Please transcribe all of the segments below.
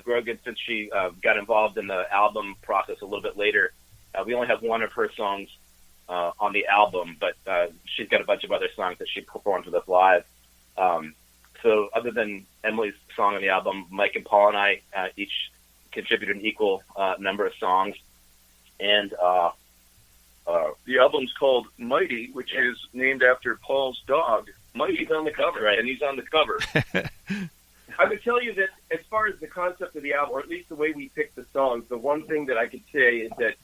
Grogan, since she got involved in the album process a little bit later, we only have one of her songs on the album, but she's got a bunch of other songs that she performs with us live. So other than Emily's song on the album, Mike and Paul and I each contributed an equal number of songs. And the album's called Mighty, which is named after Paul's dog. Mighty's on the cover, right, and he's on the cover. I would tell you that as far as the concept of the album, or at least the way we pick the songs, the one thing that I could say is that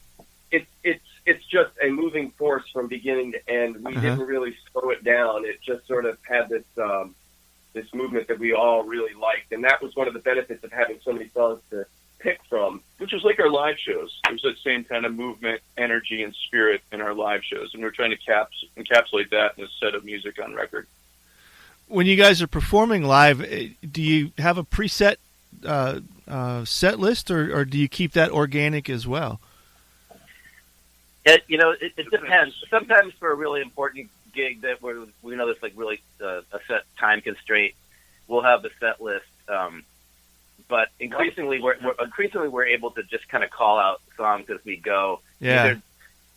it's just a moving force from beginning to end. We didn't really slow it down. It just sort of had this this movement that we all really liked, and that was one of the benefits of having so many songs to pick from. Which is like our live shows. There's that same kind of movement, energy, and spirit in our live shows, and we're trying to encapsulate that in a set of music on record. When you guys are performing live, do you have a preset set list, or do you keep that organic as well? It depends. Sometimes for a really important gig that we know there's like really a set time constraint, we'll have the set list. But increasingly, we're able to just kind of call out songs as we go. Yeah.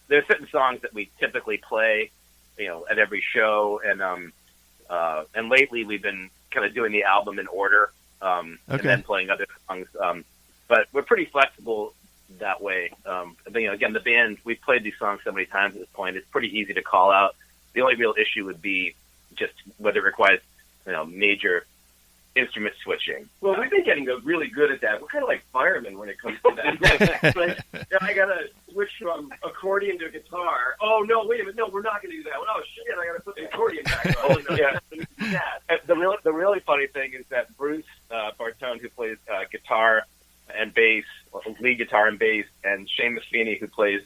There's certain songs that we typically play, at every show, and lately we've been kind of doing the album in order, and then playing other songs. But we're pretty flexible that way. Again, the band, we've played these songs so many times at this point, it's pretty easy to call out. The only real issue would be just whether it requires, major instrument switching. Well, we've been getting really good at that. We're kind of like firemen when it comes to that. I got to switch from accordion to guitar. Oh, no, wait a minute. No, we're not going to do that. Oh, shit, I got to put the accordion back on. The really funny thing is that Bruce Bartone, who plays guitar and bass, lead guitar and bass, and Shane Maffini, who plays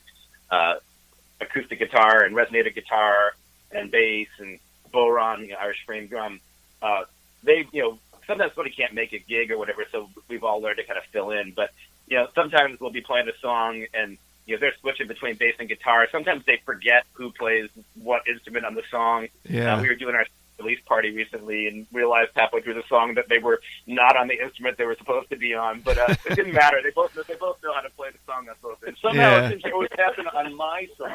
acoustic guitar and resonator guitar and bass, and Boron, Irish frame drum, they, sometimes somebody can't make a gig or whatever, so we've all learned to kind of fill in. But, sometimes we'll be playing a song and, they're switching between bass and guitar. Sometimes they forget who plays what instrument on the song. Yeah. We were doing our release party recently and realized halfway through the song that they were not on the instrument they were supposed to be on. But it didn't matter. They both know how to play the song that's supposed to. And somehow it seems to always happen on my song.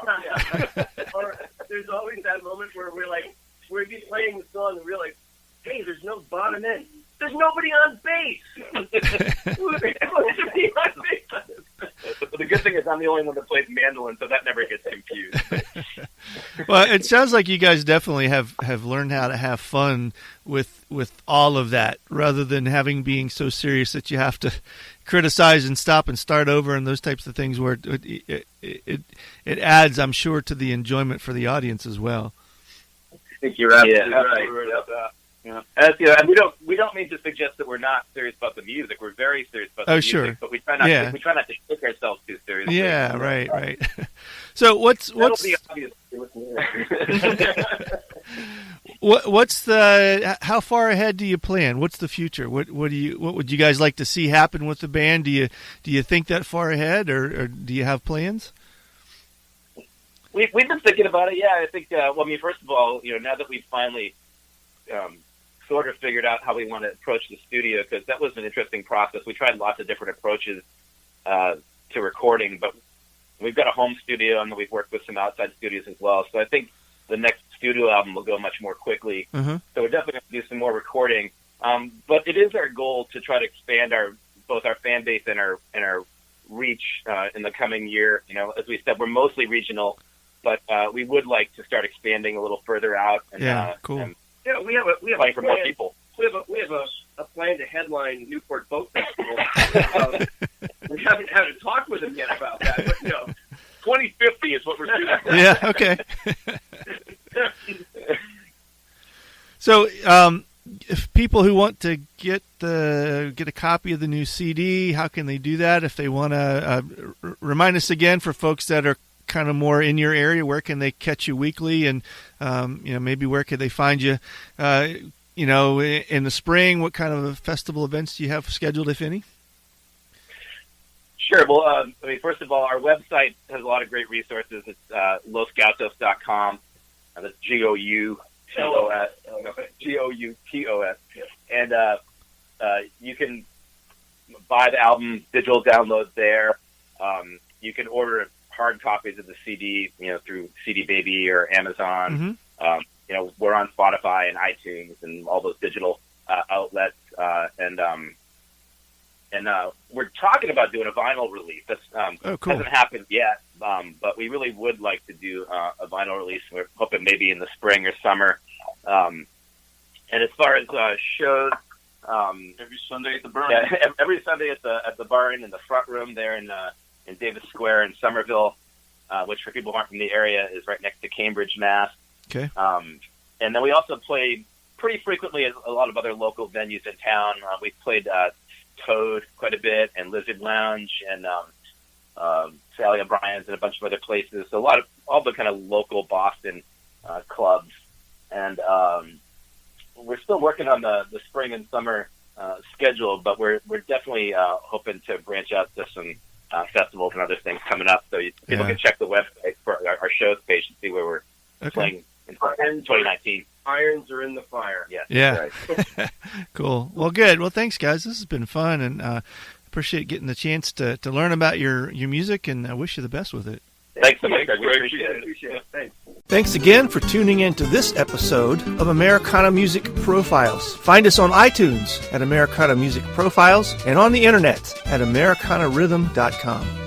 Or there's always that moment where we'll be playing the song and realize, hey, there's no bottom end. There's nobody on bass. The good thing is I'm the only one that plays mandolin, so that never gets confused. Well, it sounds like you guys definitely have learned how to have fun with all of that, rather than being so serious that you have to criticize and stop and start over and those types of things, where it adds, I'm sure, to the enjoyment for the audience as well. I think you're absolutely right about that. Yeah. And we don't mean to suggest that we're not serious about the music. We're very serious about the music, sure. But we try not to take ourselves too seriously. Yeah, right. So what's be obvious. How far ahead do you plan? What's the future? What would you guys like to see happen with the band? Do you think that far ahead, or do you have plans? We've been thinking about it. Yeah, I think. First of all, now that we've finally sort of figured out how we want to approach the studio, because that was an interesting process. We tried lots of different approaches to recording, but we've got a home studio, and then we've worked with some outside studios as well. So I think the next studio album will go much more quickly. So we're definitely going to do some more recording. But it is our goal to try to expand both our fan base and our reach in the coming year. As we said, we're mostly regional, but we would like to start expanding a little further out. And, cool. We have a for more people. We have a plan to headline Newport Boat Festival. We haven't had a talk with him yet about that, but 2050 is what we're shooting for. Yeah. Okay. So, if people who want to get a copy of the new CD, how can they do that? If they want to remind us again, for folks that are kind of more in your area, where can they catch you weekly, and maybe where could they find you in the spring? What kind of festival events do you have scheduled, if any? Sure. Well, first of all, our website has a lot of great resources. It's losgoutos.com. That's Goutos. Goutos. And you can buy the album, digital downloads there. You can order hard copies of the CD, through CD Baby or Amazon. Mm-hmm. We're on Spotify and iTunes and all those digital outlets. And we're talking about doing a vinyl release. That's cool. Hasn't happened yet, but we really would like to do a vinyl release. We're hoping maybe in the spring or summer. And as far as shows, every Sunday at the Burn. Yeah, every Sunday at the Barn in the front room there in Davis Square in Somerville, which for people who aren't from the area is right next to Cambridge, Mass. Okay. And then we also play pretty frequently at a lot of other local venues in town. We've played Toad quite a bit, and Lizard Lounge, and Sally O'Brien's, and a bunch of other places. So all the kind of local Boston clubs. And we're still working on the spring and summer schedule, but we're definitely hoping to branch out to some festivals and other things coming up. So people can check the website for our shows page and see where we're playing in 2019. Irons are in the fire. Yeah. Right. Cool. Well, good. Well, thanks, guys. This has been fun, and appreciate getting the chance to learn about your music, and I wish you the best with it. Thanks so much, guys. We Appreciate appreciate it. it. Thanks. Thanks again for tuning in to this episode of Americana Music Profiles. Find us on iTunes at Americana Music Profiles and on the internet at AmericanaRhythm.com.